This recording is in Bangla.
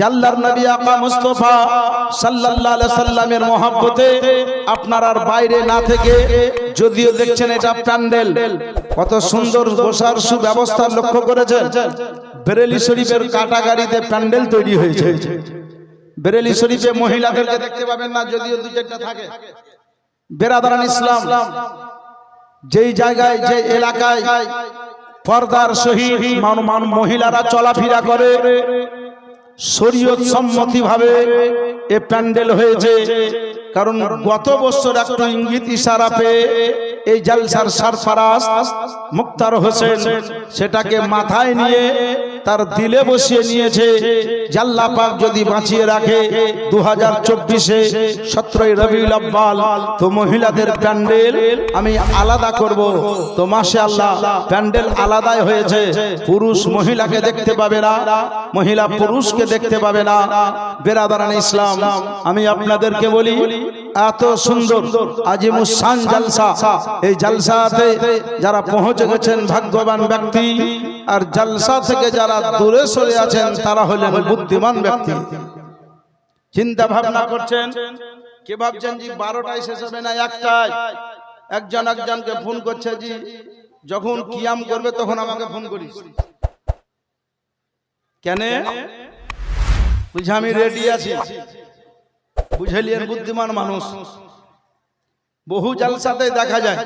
আল্লাহর নবী আকা মুস্তাফা সাল্লাল্লাহু আলাইহি সাল্লামের মহব্বতে আপনারা আর বাইরে না থেকে যদিও দেখছেন এটা প্যান্ডেল, কত সুন্দর বসার সুব্যবস্থা লক্ষ্য করেছেন। বেরেলি শরীফের কাটাগাড়িতে প্যান্ডেল তৈরি হয়েছে। বেরেলি শরীফে মহিলাদেরকে দেখতে পাবেন না, যদিও দু চারটা থাকে। বেরাদারান ইসলাম, যেই জায়গায় যে এলাকায় পর্দার সহিত মহিলারা চলাফেরা করে, শরীয়ত সম্মতিভাবে এ প্যান্ডেল হয়েছে। কারণ গত বছর একটু ইঙ্গিত ইশারা পেয়ে এই জালসার সরফরাজ মুক্তার হোসেন সেটাকে মাথায় নিয়ে তার দিলে বসিয়ে নিয়েছে, আল্লাহ পাক যদি বাঁচিয়ে রাখে 2024-এ 17ই রবিউল আউয়াল তো মহিলাদের প্যান্ডেল আমি আলাদা করব। তো মাশাআল্লাহ প্যান্ডেল আলাদাই হয়েছে, পুরুষ মহিলাকে দেখতে পাবে না, মহিলা পুরুষকে দেখতে পাবে না। বেরাদারান ইসলাম, আমি আপনাদেরকে বলি এত সুন্দর আজিমুস শান জালসা, এই জালসাতে যারা পৌঁছে গেছেন ভাগ্যবান ব্যক্তি, আর জালসা থেকে যারা দূরে সরে আছেন তারা হলেন বুদ্ধিমান ব্যক্তি। চিন্তা ভাবনা করছেন, কে ভাবছেন জি 12টায় শেষ হবে না 1টায়? একজন একজনকে ফোন করছে, জি যখন কিয়াম করবে তখন আমাকে ফোন করিস। কেন? বুঝে আমি রেডি আছি। বুঝলিয়েন বুদ্ধিমান মানুষ। বহু জালসাতে দেখা যায়